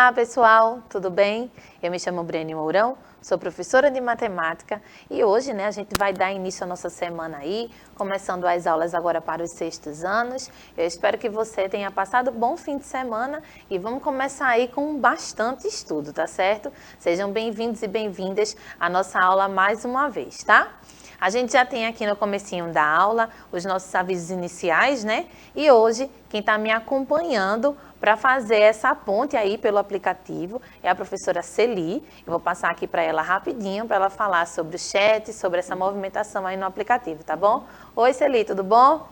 Olá pessoal, tudo bem? Eu me chamo Brene Mourão, sou professora de matemática e hoje a gente vai dar início à nossa semana aí, começando as aulas agora para os sextos anos. Eu espero que você tenha passado um bom fim de semana e vamos começar aí com bastante estudo, tá certo? Sejam bem-vindos e bem-vindas à nossa aula mais uma vez, tá? A gente já tem aqui no comecinho da aula os nossos avisos iniciais, né? E hoje, quem está me acompanhando para fazer essa ponte aí pelo aplicativo é a professora Celi. Eu vou passar aqui para ela rapidinho, para ela falar sobre o chat, sobre essa movimentação aí no aplicativo, tá bom? Oi, Celi, tudo bom?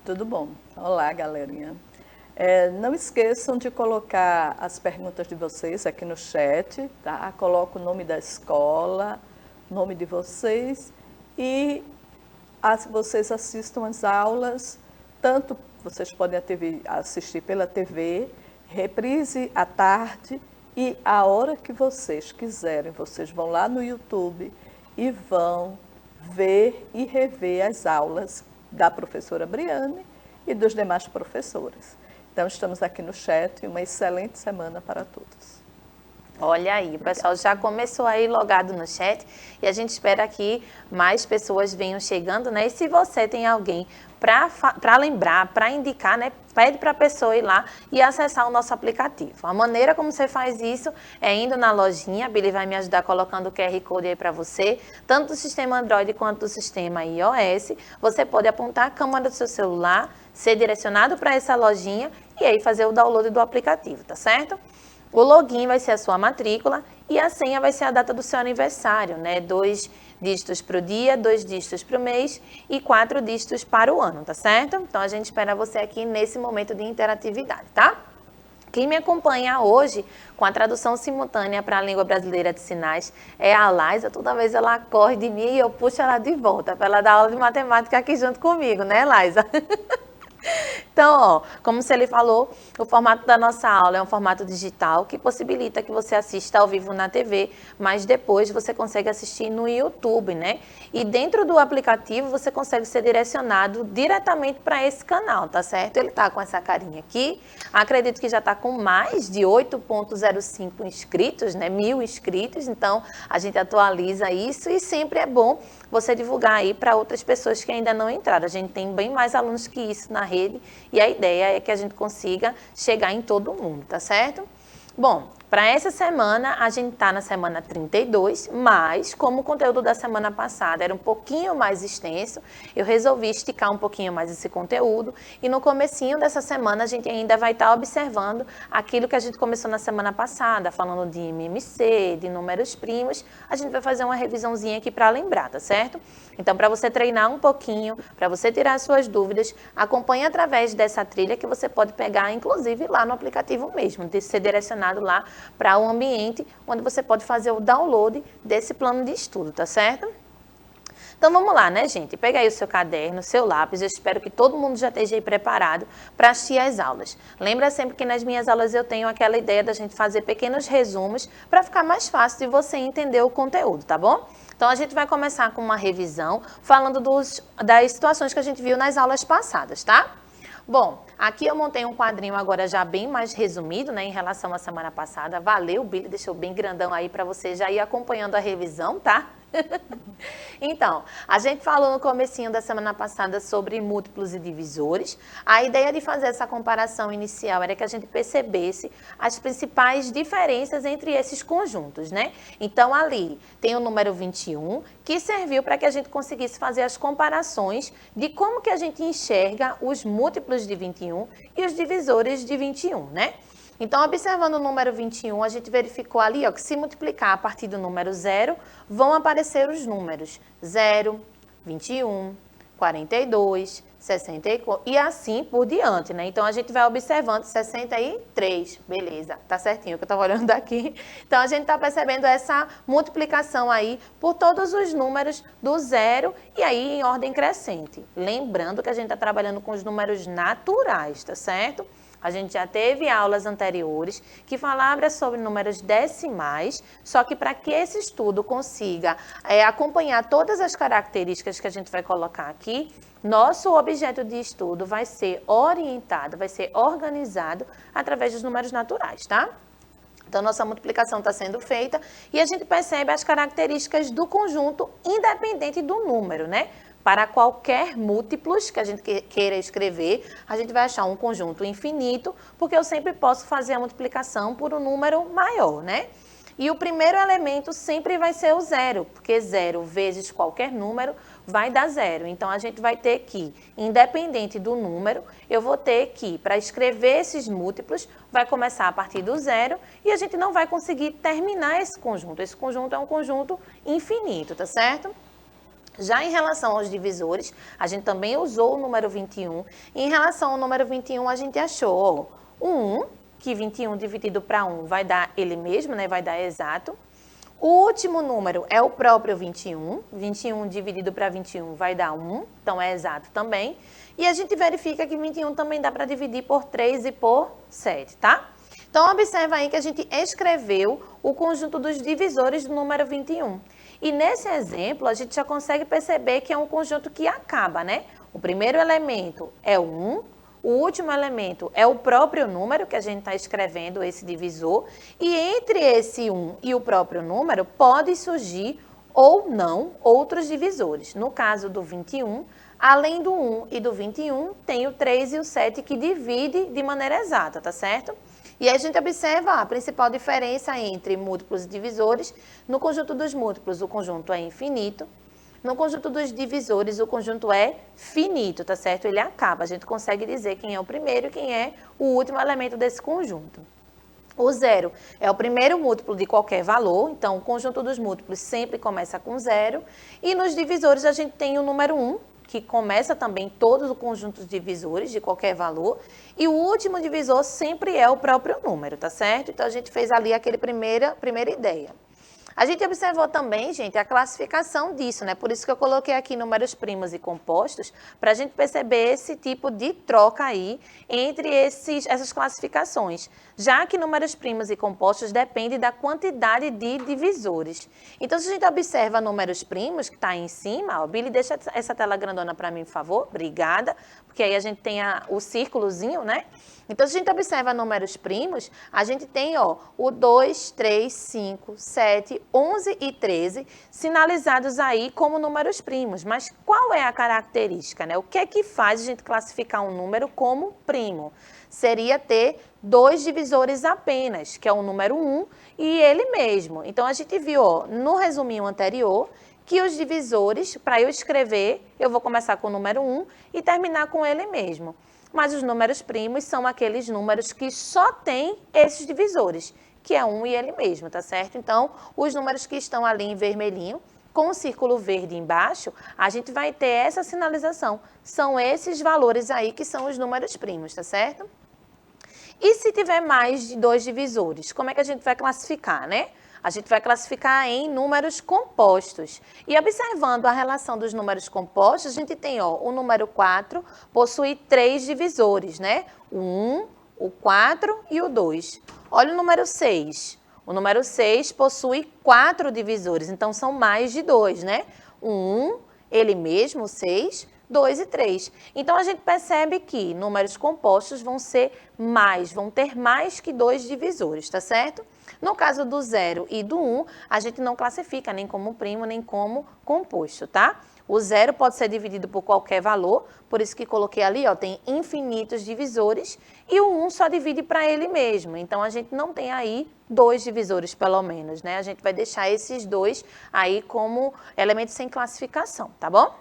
Tudo bom. Olá, galerinha. Não esqueçam de colocar as perguntas de vocês aqui no chat, tá? Coloca o nome da escola, nome de vocês e vocês assistam as aulas, tanto vocês podem assistir pela TV, reprise à tarde e a hora que vocês quiserem, vocês vão lá no YouTube e vão ver e rever as aulas da professora Briane e dos demais professores. Então, estamos aqui no chat e uma excelente semana para todos. Olha aí, o pessoal já começou aí logado no chat e a gente espera que mais pessoas venham chegando, né? E se você tem alguém para lembrar, para indicar, né? Pede para a pessoa ir lá e acessar o nosso aplicativo. A maneira como você faz isso é indo na lojinha, a Billy vai me ajudar colocando o QR Code aí para você, tanto do sistema Android quanto do sistema iOS. Você pode apontar a câmera do seu celular, ser direcionado para essa lojinha e aí fazer o download do aplicativo, tá certo? O login vai ser a sua matrícula e a senha vai ser a data do seu aniversário, né? 2 dígitos para o dia, 2 dígitos para o mês e 4 dígitos para o ano, tá certo? Então, a gente espera você aqui nesse momento de interatividade, tá? Quem me acompanha hoje com a tradução simultânea para a língua brasileira de sinais é a Laisa. Toda vez ela corre de mim e eu puxo ela de volta para ela dar aula de matemática aqui junto comigo, né, Laisa? Então, ó, como se ele falou, o formato da nossa aula é um formato digital que possibilita que você assista ao vivo na TV, mas depois você consegue assistir no YouTube, né? E dentro do aplicativo você consegue ser direcionado diretamente para esse canal, tá certo? Ele tá com essa carinha aqui, acredito que já tá com mais de 8.05 inscritos, né? 1000 inscritos, então a gente atualiza isso e sempre é bom você divulgar aí para outras pessoas que ainda não entraram. A gente tem bem mais alunos que isso na rede e a ideia é que a gente consiga chegar em todo mundo, tá certo? Bom, para essa semana, a gente está na semana 32, mas como o conteúdo da semana passada era um pouquinho mais extenso, eu resolvi esticar um pouquinho mais esse conteúdo e no comecinho dessa semana a gente ainda vai estar observando aquilo que a gente começou na semana passada, falando de MMC, de números primos, a gente vai fazer uma revisãozinha aqui para lembrar, tá certo? Então, para você treinar um pouquinho, para você tirar as suas dúvidas, acompanhe através dessa trilha que você pode pegar, inclusive, lá no aplicativo mesmo, de ser direcionado lá para um ambiente onde você pode fazer o download desse plano de estudo, tá certo? Então vamos lá, né, gente? Pega aí o seu caderno, seu lápis, eu espero que todo mundo já esteja aí preparado para assistir às aulas. Lembra sempre que nas minhas aulas eu tenho aquela ideia da gente fazer pequenos resumos para ficar mais fácil de você entender o conteúdo, tá bom? Então a gente vai começar com uma revisão falando das situações que a gente viu nas aulas passadas, tá? Bom, aqui eu montei um quadrinho agora já bem mais resumido, né, em relação à semana passada. Valeu, Billy, deixou bem grandão aí para você já ir acompanhando a revisão, tá? Então, a gente falou no comecinho da semana passada sobre múltiplos e divisores. A ideia de fazer essa comparação inicial era que a gente percebesse as principais diferenças entre esses conjuntos, né? Então, ali tem o número 21, que serviu para que a gente conseguisse fazer as comparações de como que a gente enxerga os múltiplos de 21 e os divisores de 21, né? Então, observando o número 21, a gente verificou ali, ó, que se multiplicar a partir do número 0, vão aparecer os números 0, 21, 42, 64 e assim por diante, né? Então, a gente vai observando 63, beleza, tá certinho que eu estava olhando daqui. Então, a gente está percebendo essa multiplicação aí por todos os números do 0 e aí em ordem crescente. Lembrando que a gente está trabalhando com os números naturais, tá certo? A gente já teve aulas anteriores que falavam sobre números decimais, só que para que esse estudo consiga acompanhar todas as características que a gente vai colocar aqui, nosso objeto de estudo vai ser orientado, vai ser organizado através dos números naturais, tá? Então, nossa multiplicação está sendo feita e a gente percebe as características do conjunto independente do número, né? Para qualquer múltiplos que a gente queira escrever, a gente vai achar um conjunto infinito, porque eu sempre posso fazer a multiplicação por um número maior, né? E o primeiro elemento sempre vai ser o zero, porque zero vezes qualquer número vai dar zero. Então, a gente vai ter que, independente do número, eu vou ter que, para escrever esses múltiplos, vai começar a partir do zero e a gente não vai conseguir terminar esse conjunto. Esse conjunto é um conjunto infinito, tá certo? Já em relação aos divisores, a gente também usou o número 21. E em relação ao número 21, a gente achou o 1, que 21 dividido para 1 vai dar ele mesmo, né? Vai dar exato. O último número é o próprio 21. 21 dividido para 21 vai dar 1, então é exato também. E a gente verifica que 21 também dá para dividir por 3 e por 7, tá? Então, observa aí que a gente escreveu o conjunto dos divisores do número 21. E nesse exemplo, a gente já consegue perceber que é um conjunto que acaba, né? O primeiro elemento é o 1, o último elemento é o próprio número que a gente está escrevendo, esse divisor, e entre esse 1 e o próprio número pode surgir ou não outros divisores. No caso do 21, além do 1 e do 21, tem o 3 e o 7 que divide de maneira exata, tá certo? E aí a gente observa a principal diferença entre múltiplos e divisores. No conjunto dos múltiplos, o conjunto é infinito. No conjunto dos divisores, o conjunto é finito, tá certo? Ele acaba. A gente consegue dizer quem é o primeiro e quem é o último elemento desse conjunto. O zero é o primeiro múltiplo de qualquer valor, então o conjunto dos múltiplos sempre começa com zero. E nos divisores a gente tem o número 1, que começa também todos os conjuntos divisores de qualquer valor. E o último divisor sempre é o próprio número, tá certo? Então a gente fez ali aquele primeira ideia. A gente observou também, gente, a classificação disso, né? Por isso que eu coloquei aqui números primos e compostos, para a gente perceber esse tipo de troca aí entre essas classificações. Já que números primos e compostos dependem da quantidade de divisores. Então, se a gente observa números primos, que está aí em cima, ó, Billy, deixa essa tela grandona para mim, por favor. Obrigada. Porque aí a gente tem o círculozinho, né? Então, se a gente observa números primos, a gente tem, ó, o 2, 3, 5, 7, 11 e 13 sinalizados aí como números primos. Mas qual é a característica, né? O que é que faz a gente classificar um número como primo? Seria ter dois divisores apenas, que é o número 1 e ele mesmo. Então, a gente viu, ó, no resuminho anterior, que os divisores, para eu escrever, eu vou começar com o número 1 e terminar com ele mesmo. Mas os números primos são aqueles números que só têm esses divisores, que é 1 e ele mesmo, tá certo? Então, os números que estão ali em vermelhinho, com o círculo verde embaixo, a gente vai ter essa sinalização. São esses valores aí que são os números primos, tá certo? E se tiver mais de dois divisores, como é que a gente vai classificar, né? A gente vai classificar em números compostos. E observando a relação dos números compostos, a gente tem, ó, o número 4 possui 3 divisores, né? O 1, o 4 e o 2. Olha o número 6. O número 6 possui 4 divisores, então são mais de 2, né? O 1, ele mesmo, o 6, 2 e 3. Então, a gente percebe que números compostos vão ter mais que 2 divisores, tá certo? No caso do 0 e do 1, a gente não classifica nem como primo, nem como composto, tá? O 0 pode ser dividido por qualquer valor, por isso que coloquei ali, ó, tem infinitos divisores, e o 1 só divide para ele mesmo. Então, a gente não tem aí 2 divisores, pelo menos, né? A gente vai deixar esses 2 aí como elementos sem classificação, tá bom?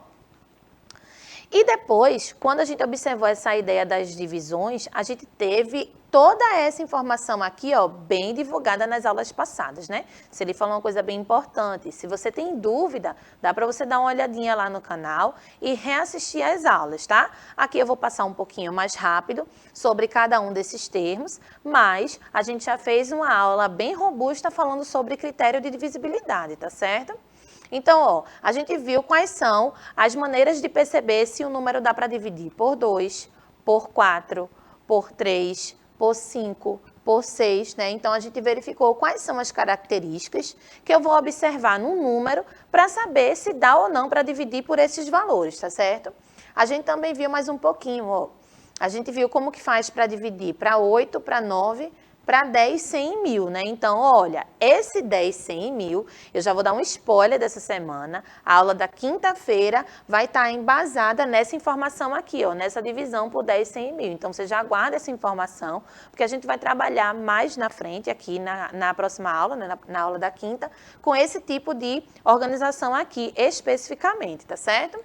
E depois, quando a gente observou essa ideia das divisões, a gente teve toda essa informação aqui, ó, bem divulgada nas aulas passadas, né? Se ele falou uma coisa bem importante, se você tem dúvida, dá para você dar uma olhadinha lá no canal e reassistir as aulas, tá? Aqui eu vou passar um pouquinho mais rápido sobre cada um desses termos, mas a gente já fez uma aula bem robusta falando sobre critério de divisibilidade, tá certo? Então, ó, a gente viu quais são as maneiras de perceber se o número dá para dividir por 2, por 4, por 3, por 5, por 6, né? Então, a gente verificou quais são as características que eu vou observar no número para saber se dá ou não para dividir por esses valores, tá certo? A gente também viu mais um pouquinho, ó. A gente viu como que faz para dividir para 8, para 9, para 10, 100 e 1000, né? Então, olha, esse 10, 100 e 1000, eu já vou dar um spoiler dessa semana, a aula da quinta-feira vai estar embasada nessa informação aqui, ó, nessa divisão por 10, 100 e 1000. Então, você já guarda essa informação, porque a gente vai trabalhar mais na frente, aqui na próxima aula, né, na aula da quinta, com esse tipo de organização aqui, especificamente, tá certo?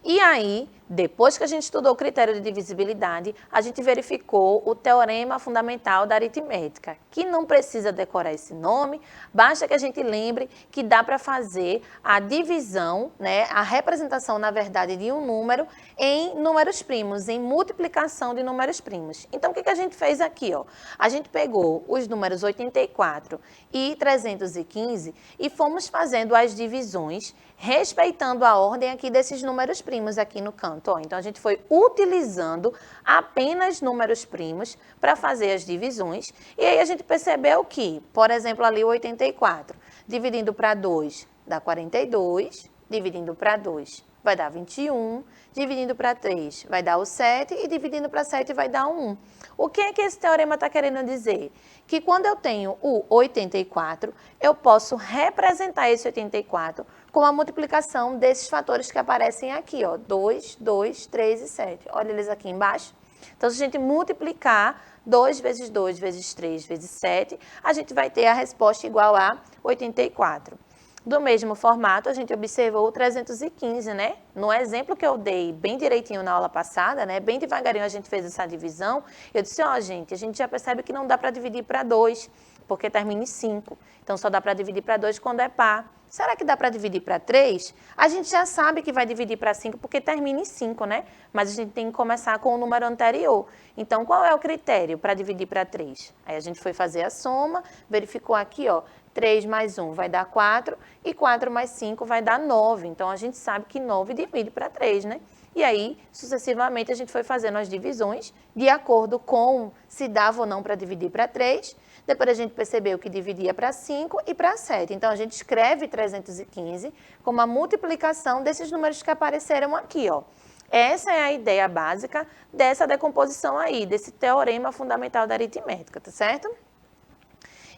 E aí, depois que a gente estudou o critério de divisibilidade, a gente verificou o teorema fundamental da aritmética, que não precisa decorar esse nome, basta que a gente lembre que dá para fazer a divisão, né, a representação, na verdade, de um número em números primos, em multiplicação de números primos. Então, o que a gente fez aqui? Ó? A gente pegou os números 84 e 315 e fomos fazendo as divisões, respeitando a ordem aqui desses números primos aqui no canto. Ó. Então, a gente foi utilizando apenas números primos para fazer as divisões. E aí, a gente percebeu que, por exemplo, ali o 84, dividindo para 2, dá 42, dividindo para 2, vai dar 21, dividindo para 3, vai dar o 7, e dividindo para 7 vai dar o 1. O que é que esse teorema está querendo dizer? Que quando eu tenho o 84, eu posso representar esse 84 com a multiplicação desses fatores que aparecem aqui, ó, 2, 2, 3 e 7. Olha eles aqui embaixo. Então, se a gente multiplicar 2 vezes 2 vezes 3 vezes 7, a gente vai ter a resposta igual a 84. Do mesmo formato, a gente observou o 315, né? No exemplo que eu dei bem direitinho na aula passada, né? Bem devagarinho a gente fez essa divisão. Eu disse, ó, gente, a gente já percebe que não dá para dividir para 2, porque termina em 5. Então, só dá para dividir para 2 quando é par. Será que dá para dividir para 3? A gente já sabe que vai dividir para 5, porque termina em 5, né? Mas a gente tem que começar com o número anterior. Então, qual é o critério para dividir para 3? Aí a gente foi fazer a soma, verificou aqui, ó, 3 mais 1 vai dar 4, e 4 mais 5 vai dar 9. Então, a gente sabe que 9 divide para 3, né? E aí, sucessivamente, a gente foi fazendo as divisões de acordo com se dava ou não para dividir para 3. Depois a gente percebeu que dividia para 5 e para 7. Então, a gente escreve 315 como a multiplicação desses números que apareceram aqui, ó. Essa é a ideia básica dessa decomposição aí, desse teorema fundamental da aritmética, tá certo?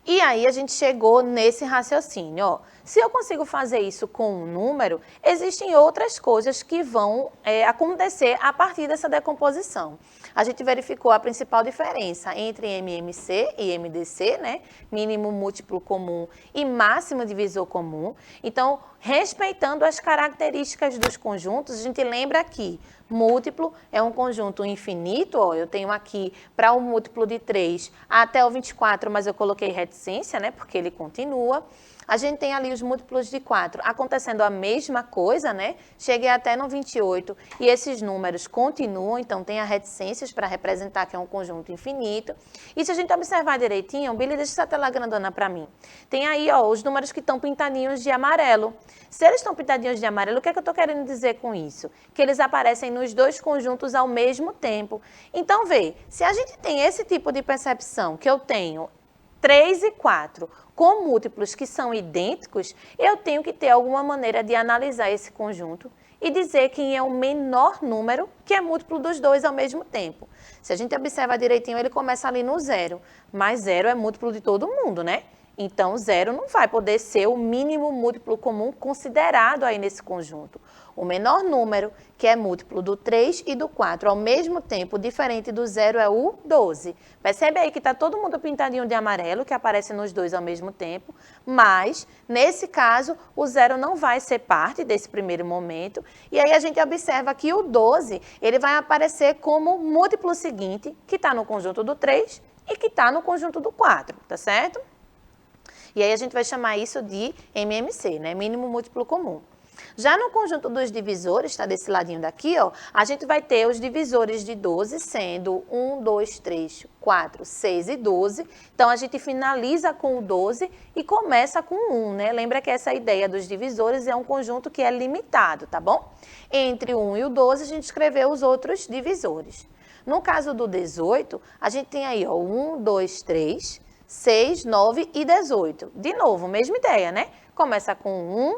E aí a gente chegou nesse raciocínio, ó. Se eu consigo fazer isso com um número, existem outras coisas que vão acontecer a partir dessa decomposição. A gente verificou a principal diferença entre MMC e MDC, né? Mínimo múltiplo comum e máximo divisor comum. Então, respeitando as características dos conjuntos, a gente lembra que múltiplo é um conjunto infinito, ó, eu tenho aqui para o múltiplo de 3 até o 24, mas eu coloquei reticência, né, porque ele continua. A gente tem ali os múltiplos de 4 acontecendo a mesma coisa, né? Cheguei até no 28 e esses números continuam, então tem as reticências para representar que é um conjunto infinito. E se a gente observar direitinho, Billy, deixa essa tela grandona para mim. Tem aí, ó, os números que estão pintadinhos de amarelo. Se eles estão pintadinhos de amarelo, o que é que eu estou querendo dizer com isso? Que eles aparecem nos dois conjuntos ao mesmo tempo. Então, vê, se a gente tem esse tipo de percepção, que eu tenho 3 e 4 com múltiplos que são idênticos, eu tenho que ter alguma maneira de analisar esse conjunto e dizer quem é o menor número que é múltiplo dos dois ao mesmo tempo. Se a gente observar direitinho, ele começa ali no 0, mas 0 é múltiplo de todo mundo, né? Então, 0 não vai poder ser o mínimo múltiplo comum considerado aí nesse conjunto. O menor número, que é múltiplo do 3 e do 4, ao mesmo tempo, diferente do 0, é o 12. Percebe aí que está todo mundo pintadinho de amarelo, que aparece nos dois ao mesmo tempo, mas, nesse caso, o 0 não vai ser parte desse primeiro momento. E aí a gente observa que o 12, ele vai aparecer como múltiplo seguinte, que está no conjunto do 3 e que está no conjunto do 4, tá certo? E aí a gente vai chamar isso de MMC, né? Mínimo múltiplo comum. Já no conjunto dos divisores, está desse ladinho daqui, ó, a gente vai ter os divisores de 12 sendo 1, 2, 3, 4, 6 e 12. Então, a gente finaliza com o 12 e começa com o 1, né? Lembra que essa ideia dos divisores é um conjunto que é limitado, tá bom? Entre o 1 e o 12, a gente escreveu os outros divisores. No caso do 18, a gente tem aí, ó, 1, 2, 3, 6, 9 e 18. De novo, mesma ideia, né? Começa com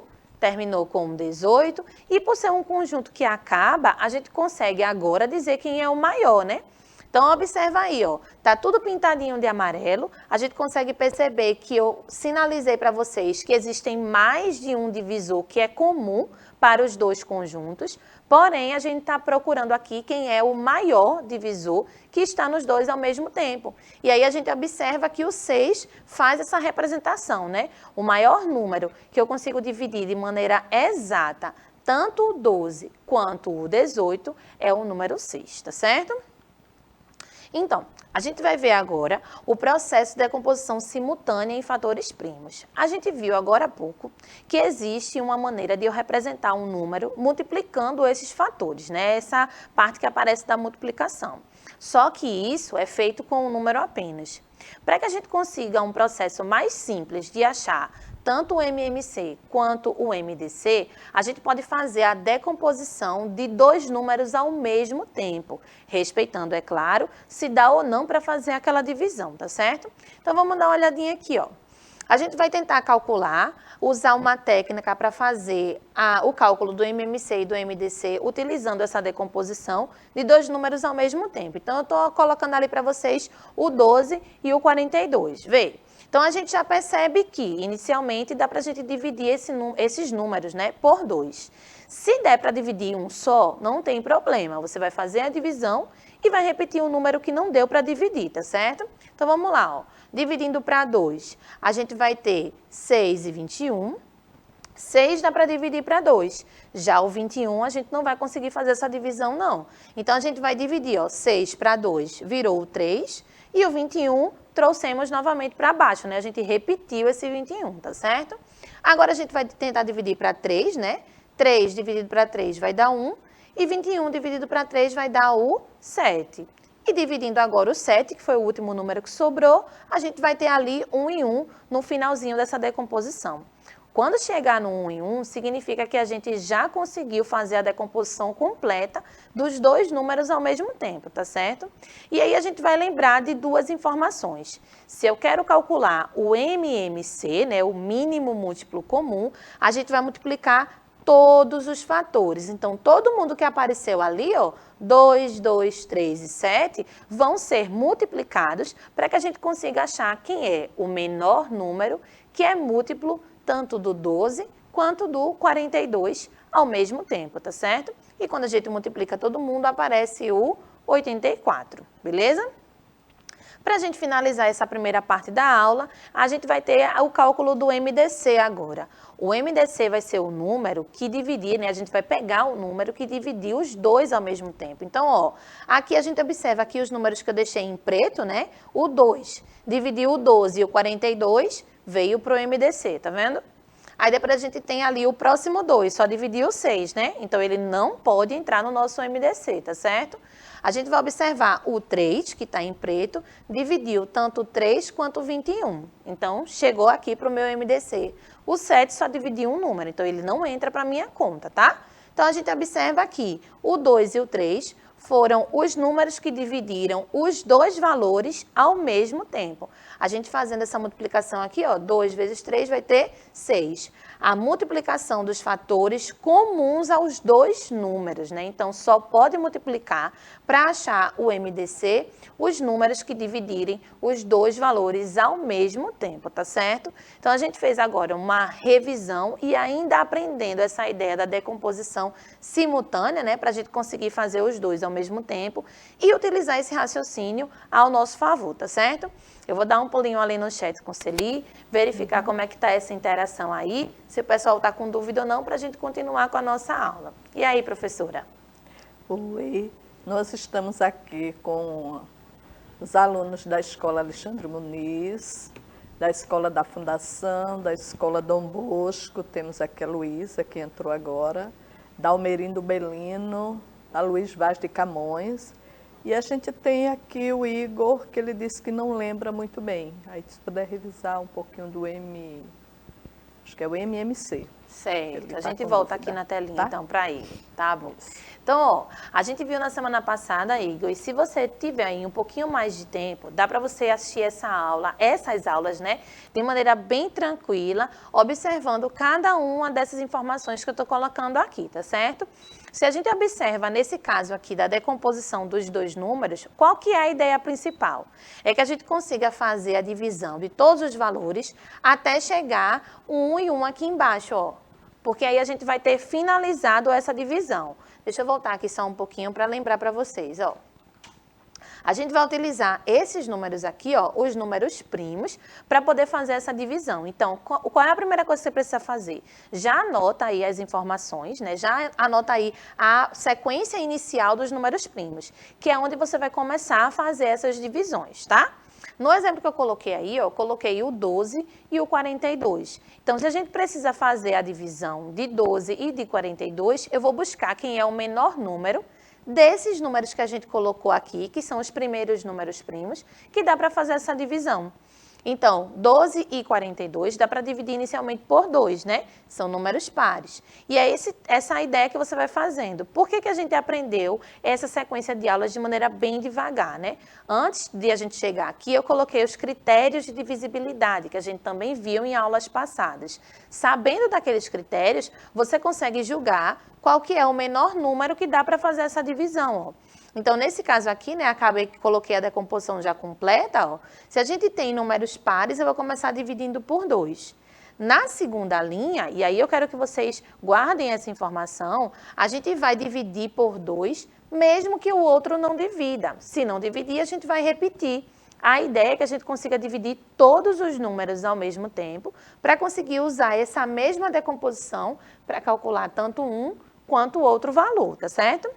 1, terminou com 18, e por ser um conjunto que acaba, a gente consegue agora dizer quem é o maior, né? Então, observa aí, ó, tá tudo pintadinho de amarelo, a gente consegue perceber que eu sinalizei para vocês que existem mais de um divisor que é comum para os dois conjuntos, porém, a gente está procurando aqui quem é o maior divisor que está nos dois ao mesmo tempo. E aí a gente observa que o 6 faz essa representação, né? O maior número que eu consigo dividir de maneira exata, tanto o 12 quanto o 18, é o número 6, tá certo? Então, a gente vai ver agora o processo de decomposição simultânea em fatores primos. A gente viu agora há pouco que existe uma maneira de eu representar um número multiplicando esses fatores, né? Essa parte que aparece da multiplicação. Só que isso é feito com um número apenas. Para que a gente consiga um processo mais simples de achar tanto o MMC quanto o MDC, a gente pode fazer a decomposição de dois números ao mesmo tempo, respeitando, é claro, se dá ou não para fazer aquela divisão, tá certo? Então, vamos dar uma olhadinha aqui, ó. A gente vai tentar calcular, usar uma técnica para fazer o cálculo do MMC e do MDC, utilizando essa decomposição de dois números ao mesmo tempo. Então, eu estou colocando ali para vocês o 12 e o 42, vê? Então, a gente já percebe que, inicialmente, dá para a gente dividir esses números, né, por 2. Se der para dividir um só, não tem problema. Você vai fazer a divisão e vai repetir um número que não deu para dividir, tá certo? Então, vamos lá, ó. Dividindo para 2, a gente vai ter 6 e 21. 6 dá para dividir para 2. Já o 21, a gente não vai conseguir fazer essa divisão, não. Então, a gente vai dividir, ó, 6 para 2 virou o 3 e o 21 trouxemos novamente para baixo, né? A gente repetiu esse 21, tá certo? Agora, a gente vai tentar dividir para 3, né? 3 dividido para 3 vai dar 1 e 21 dividido para 3 vai dar o 7. E dividindo agora o 7, que foi o último número que sobrou, a gente vai ter ali 1 e 1 no finalzinho dessa decomposição. Quando chegar no 1 em 1, significa que a gente já conseguiu fazer a decomposição completa dos dois números ao mesmo tempo, tá certo? E aí a gente vai lembrar de duas informações. Se eu quero calcular o MMC, né, o mínimo múltiplo comum, a gente vai multiplicar todos os fatores. Então, todo mundo que apareceu ali, ó, 2, 2, 3 e 7, vão ser multiplicados para que a gente consiga achar quem é o menor número que é múltiplo tanto do 12 quanto do 42 ao mesmo tempo, tá certo? E quando a gente multiplica todo mundo, aparece o 84, beleza? Para a gente finalizar essa primeira parte da aula, a gente vai ter o cálculo do MDC agora. O MDC vai ser o número que dividir, né? A gente vai pegar o número que dividiu os dois ao mesmo tempo. Então, ó, aqui a gente observa aqui os números que eu deixei em preto, né? O 2 dividiu o 12 e o 42, veio para o MDC, tá vendo? Aí depois a gente tem ali o próximo 2, só dividiu o 6, né? Então, ele não pode entrar no nosso MDC, tá certo? A gente vai observar o 3, que está em preto, dividiu tanto o 3 quanto o 21. Então, chegou aqui para o meu MDC. O 7 só dividiu um número, então ele não entra para a minha conta, tá? Então, a gente observa aqui, o 2 e o 3 foram os números que dividiram os dois valores ao mesmo tempo. A gente fazendo essa multiplicação aqui, ó, 2 vezes 3 vai ter 6. A multiplicação dos fatores comuns aos dois números, né? Então, só pode multiplicar para achar o MDC os números que dividirem os dois valores ao mesmo tempo, tá certo? Então, a gente fez agora uma revisão e ainda aprendendo essa ideia da decomposição simultânea, né? Para a gente conseguir fazer os dois ao mesmo tempo e utilizar esse raciocínio ao nosso favor, tá certo? Eu vou dar um pulinho ali no chat com o Celi, verificar como é que está essa interação aí, se o pessoal está com dúvida ou não, para a gente continuar com a nossa aula. E aí, professora? Oi, nós estamos aqui com os alunos da Escola Alexandre Muniz, da Escola da Fundação, da Escola Dom Bosco, temos aqui a Luísa, que entrou agora, da Almerindo Belino, a Luiz Vaz de Camões, e a gente tem aqui o Igor, que ele disse que não lembra muito bem. Aí, se puder revisar um pouquinho do acho que é o MMC. Certo, a gente volta aqui na telinha, tá? então, para ele, tá bom? Então, ó, a gente viu na semana passada, Igor, e se você tiver aí um pouquinho mais de tempo, dá para você assistir essas aulas, né, de maneira bem tranquila, observando cada uma dessas informações que eu estou colocando aqui, tá certo? Se a gente observa, nesse caso aqui, da decomposição dos dois números, qual que é a ideia principal? É que a gente consiga fazer a divisão de todos os valores até chegar um e um aqui embaixo, ó. Porque aí a gente vai ter finalizado essa divisão. Deixa eu voltar aqui só um pouquinho para lembrar para vocês, ó. A gente vai utilizar esses números aqui, ó, os números primos, para poder fazer essa divisão. Então, qual é a primeira coisa que você precisa fazer? Já anota aí as informações, né? Já anota aí a sequência inicial dos números primos, que é onde você vai começar a fazer essas divisões, tá? No exemplo que eu coloquei aí, eu coloquei o 12 e o 42. Então, se a gente precisa fazer a divisão de 12 e de 42, eu vou buscar quem é o menor número desses números que a gente colocou aqui, que são os primeiros números primos, que dá para fazer essa divisão. Então, 12 e 42 dá para dividir inicialmente por 2, né? São números pares. E é essa a ideia que você vai fazendo. Por que a gente aprendeu essa sequência de aulas de maneira bem devagar, né? Antes de a gente chegar aqui, eu coloquei os critérios de divisibilidade, que a gente também viu em aulas passadas. Sabendo daqueles critérios, você consegue julgar qual que é o menor número que dá para fazer essa divisão, ó. Então, nesse caso aqui, né, acabei que coloquei a decomposição já completa, ó. Se a gente tem números pares, eu vou começar dividindo por 2. Na segunda linha, e aí eu quero que vocês guardem essa informação, a gente vai dividir por 2, mesmo que o outro não divida. Se não dividir, a gente vai repetir. A ideia é que a gente consiga dividir todos os números ao mesmo tempo, para conseguir usar essa mesma decomposição para calcular tanto um quanto o outro valor, tá certo?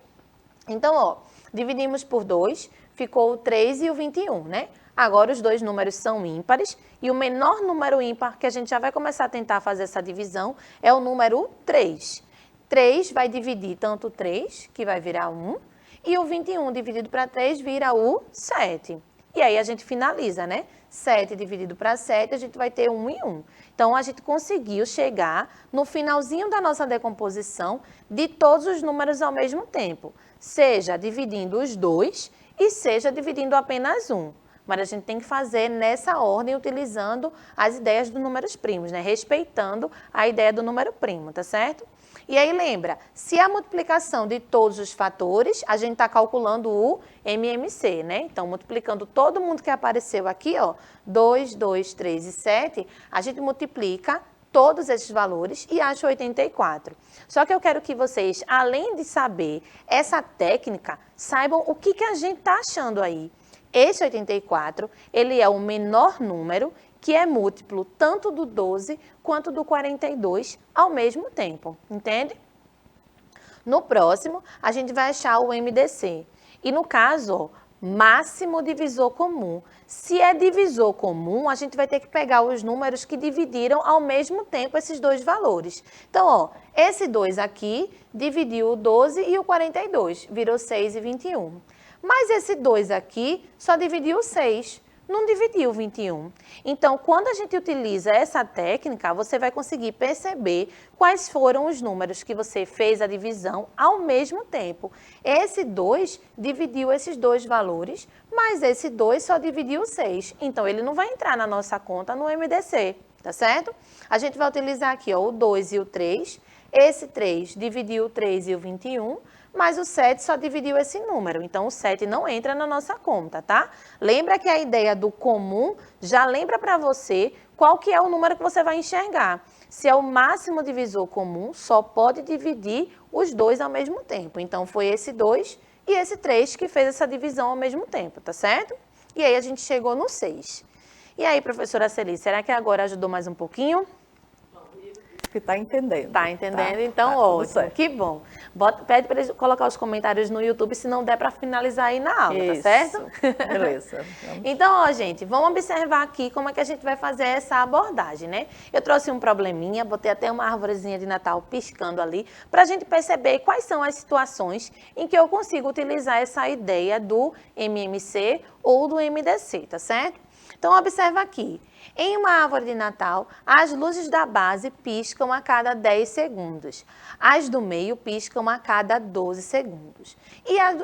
Então, ó, dividimos por 2, ficou o 3 e o 21, né? Agora os dois números são ímpares e o menor número ímpar que a gente já vai começar a tentar fazer essa divisão é o número 3. 3 vai dividir tanto o 3, que vai virar 1, e o 21 dividido para 3 vira o 7. E aí a gente finaliza, né? 7 dividido para 7, a gente vai ter 1 e 1. Então, a gente conseguiu chegar no finalzinho da nossa decomposição de todos os números ao mesmo tempo. Seja dividindo os dois e seja dividindo apenas um. Mas a gente tem que fazer nessa ordem, utilizando as ideias dos números primos, né? Respeitando a ideia do número primo, tá certo? E aí, lembra, se a multiplicação de todos os fatores, a gente está calculando o MMC, né? Então, multiplicando todo mundo que apareceu aqui, ó, 2, 2, 3 e 7, a gente multiplica todos esses valores e acha 84. Só que eu quero que vocês, além de saber essa técnica, saibam o que a gente está achando aí. Esse 84, ele é o menor número que é múltiplo tanto do 12 quanto do 42 ao mesmo tempo, entende? No próximo, a gente vai achar o MDC. E no caso, ó, máximo divisor comum. Se é divisor comum, a gente vai ter que pegar os números que dividiram ao mesmo tempo esses dois valores. Então, ó, esse 2 aqui dividiu o 12 e o 42, virou 6 e 21. Mas esse 2 aqui só dividiu o 6. Não dividiu 21. Então, quando a gente utiliza essa técnica, você vai conseguir perceber quais foram os números que você fez a divisão ao mesmo tempo. Esse 2 dividiu esses dois valores, mas esse 2 só dividiu 6. Então, ele não vai entrar na nossa conta no MDC, tá certo? A gente vai utilizar aqui, ó, o 2 e o 3. Esse 3 dividiu o 3 e o 21, mas o 7 só dividiu esse número, então o 7 não entra na nossa conta, tá? Lembra que a ideia do comum já lembra para você qual que é o número que você vai enxergar. Se é o máximo divisor comum, só pode dividir os dois ao mesmo tempo. Então, foi esse 2 e esse 3 que fez essa divisão ao mesmo tempo, tá certo? E aí, a gente chegou no 6. E aí, professora Celi, será que agora ajudou mais um pouquinho? Que está entendendo. Está entendendo? Tá, então, tá, ótimo. Que bom. Pede para eles colocar os comentários no YouTube, se não der para finalizar aí na aula, isso, tá certo? Beleza. Então, ó, gente, vamos observar aqui como é que a gente vai fazer essa abordagem, né? Eu trouxe um probleminha, botei até uma árvorezinha de Natal piscando ali, para a gente perceber quais são as situações em que eu consigo utilizar essa ideia do MMC ou do MDC, tá certo? Então, observa aqui. Em uma árvore de Natal, as luzes da base piscam a cada 10 segundos. As do meio piscam a cada 12 segundos.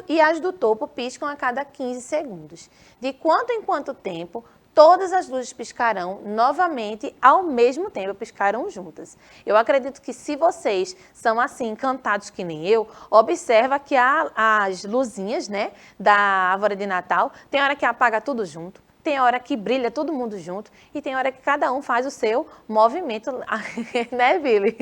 E as do topo piscam a cada 15 segundos. De quanto em quanto tempo, todas as luzes piscarão novamente ao mesmo tempo, piscarão juntas. Eu acredito que se vocês são assim, encantados que nem eu, observa que as luzinhas, né, da árvore de Natal, tem hora que apaga tudo junto. Tem hora que brilha todo mundo junto e tem hora que cada um faz o seu movimento, né, Billy?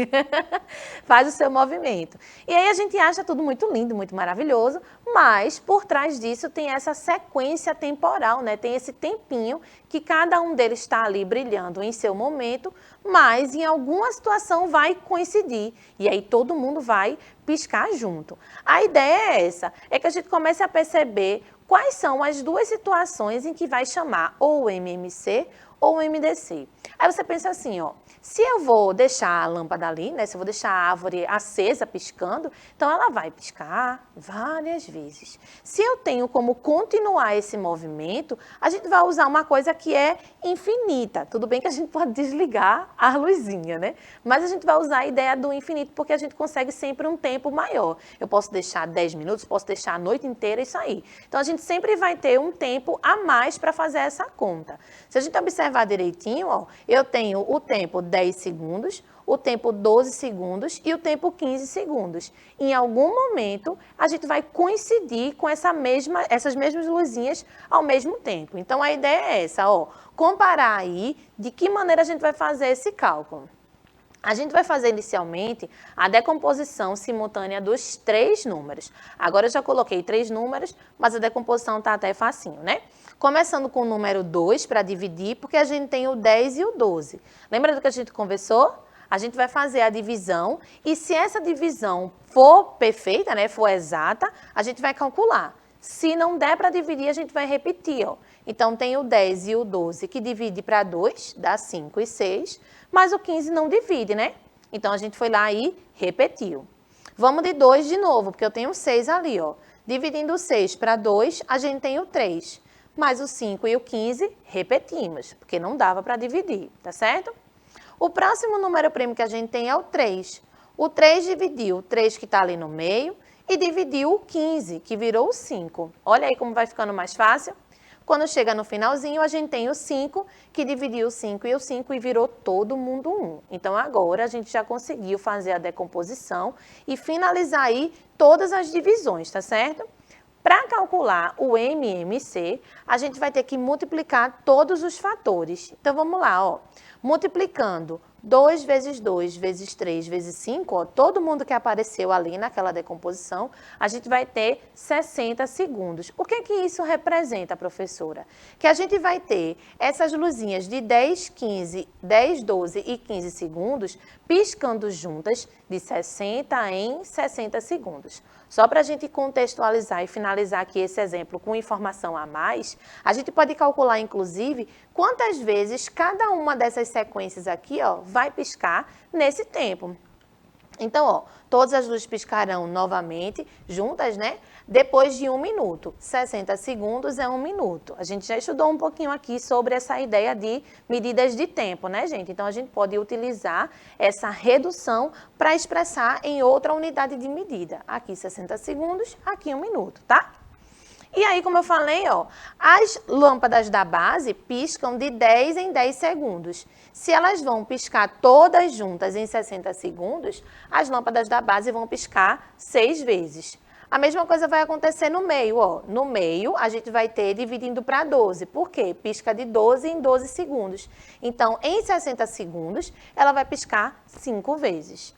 Faz o seu movimento. E aí a gente acha tudo muito lindo, muito maravilhoso, mas por trás disso tem essa sequência temporal, né? Tem esse tempinho que cada um deles está ali brilhando em seu momento, mas em alguma situação vai coincidir. E aí todo mundo vai piscar junto. A ideia é essa, é que a gente comece a perceber quais são as duas situações em que vai chamar ou o MMC ou o MDC. Aí você pensa assim, ó, se eu vou deixar a lâmpada ali, né, se eu vou deixar a árvore acesa piscando, então ela vai piscar várias vezes. Se eu tenho como continuar esse movimento, a gente vai usar uma coisa que é infinita. Tudo bem que a gente pode desligar a luzinha, né? Mas a gente vai usar a ideia do infinito porque a gente consegue sempre um tempo maior. Eu posso deixar 10 minutos, posso deixar a noite inteira isso aí. Então a gente sempre vai ter um tempo a mais para fazer essa conta. Se a gente observar direitinho, ó, eu tenho o tempo 10 segundos, o tempo 12 segundos e o tempo 15 segundos. Em algum momento, a gente vai coincidir com essas mesmas luzinhas ao mesmo tempo. Então, a ideia é essa, ó, comparar aí de que maneira a gente vai fazer esse cálculo. A gente vai fazer inicialmente a decomposição simultânea dos 3 números. Agora eu já coloquei 3 números, mas a decomposição está até facinho, né? Começando com o número 2 para dividir, porque a gente tem o 10 e o 12. Lembra do que a gente conversou? A gente vai fazer a divisão e se essa divisão for perfeita, né, for exata, a gente vai calcular. Se não der para dividir, a gente vai repetir, ó. Então, tem o 10 e o 12 que divide para 2, dá 5 e 6, mas o 15 não divide, né? Então, a gente foi lá e repetiu. Vamos de 2 de novo, porque eu tenho 6 ali, ó. Dividindo o 6 para 2, a gente tem o 3. Mais o 5 e o 15, repetimos, porque não dava para dividir, tá certo? O próximo número primo que a gente tem é o 3. O 3 dividiu o 3 que está ali no meio e dividiu o 15, que virou o 5. Olha aí como vai ficando mais fácil. Quando chega no finalzinho, a gente tem o 5, que dividiu o 5 e o 5 e virou todo mundo 1. Então, agora a gente já conseguiu fazer a decomposição e finalizar aí todas as divisões, tá certo? Para calcular o MMC, a gente vai ter que multiplicar todos os fatores. Então, vamos lá, ó. Multiplicando 2 vezes 2 vezes 3 vezes 5, ó, todo mundo que apareceu ali naquela decomposição, a gente vai ter 60 segundos. O que que isso representa, professora? Que a gente vai ter essas luzinhas de 10, 15, 10, 12 e 15 segundos piscando juntas de 60 em 60 segundos. Só para a gente contextualizar e finalizar aqui esse exemplo com informação a mais, a gente pode calcular, inclusive, quantas vezes cada uma dessas sequências aqui, ó, vai piscar nesse tempo. Então, ó, todas as luzes piscarão novamente, juntas, né? Depois de 1 minuto. 60 segundos é 1 minuto. A gente já estudou um pouquinho aqui sobre essa ideia de medidas de tempo, né, gente? Então, a gente pode utilizar essa redução para expressar em outra unidade de medida. Aqui 60 segundos, aqui 1 minuto, tá? E aí, como eu falei, ó, as lâmpadas da base piscam de 10 em 10 segundos. Se elas vão piscar todas juntas em 60 segundos, as lâmpadas da base vão piscar 6 vezes. A mesma coisa vai acontecer no meio, ó. No meio, a gente vai ter dividindo para 12. Por quê? Pisca de 12 em 12 segundos. Então, em 60 segundos, ela vai piscar 5 vezes.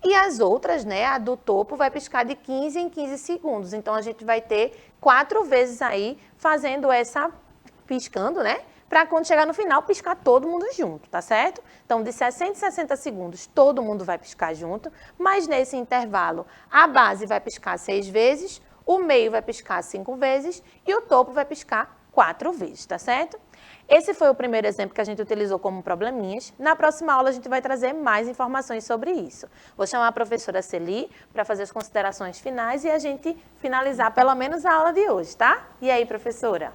E as outras, né, a do topo vai piscar de 15 em 15 segundos. Então, a gente vai ter 4 vezes aí fazendo essa, piscando, né? Para quando chegar no final, piscar todo mundo junto, tá certo? Então, de 60 em 60 segundos, todo mundo vai piscar junto. Mas nesse intervalo, a base vai piscar 6 vezes, o meio vai piscar 5 vezes e o topo vai piscar 4 vezes, tá certo? Esse foi o primeiro exemplo que a gente utilizou como probleminhas. Na próxima aula, a gente vai trazer mais informações sobre isso. Vou chamar a professora Celi para fazer as considerações finais e a gente finalizar pelo menos a aula de hoje, tá? E aí, professora?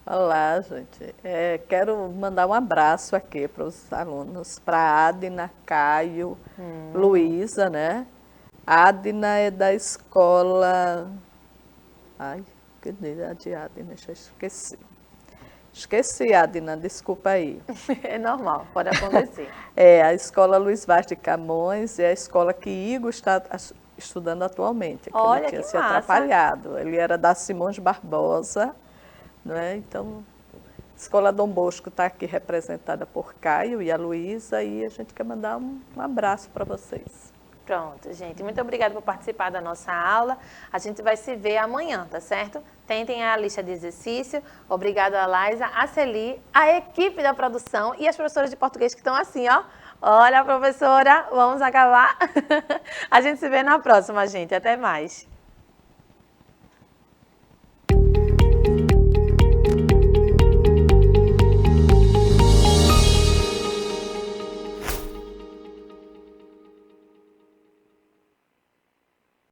Olá, gente. Quero mandar um abraço aqui para os alunos, para Adna, Caio, Luísa, né? Adna é da escola... Ai, que dia de Adna, já esqueci. Esqueci, Adna, desculpa aí. É normal, pode acontecer. É a escola Luiz Vaz de Camões, é a escola que Igor está estudando atualmente. Que Olha, ele tinha que se massa. atrapalhado. Ele era da Simões Barbosa, né? Então, a escola Dom Bosco está aqui representada por Caio e a Luísa, e a gente quer mandar um abraço para vocês. Pronto, gente. Muito obrigada por participar da nossa aula. A gente vai se ver amanhã, tá certo? Tentem a lista de exercício. Obrigada a Laisa, a Celi, a equipe da produção e as professoras de português que estão assim, ó. Olha, professora, vamos acabar. A gente se vê na próxima, gente. Até mais.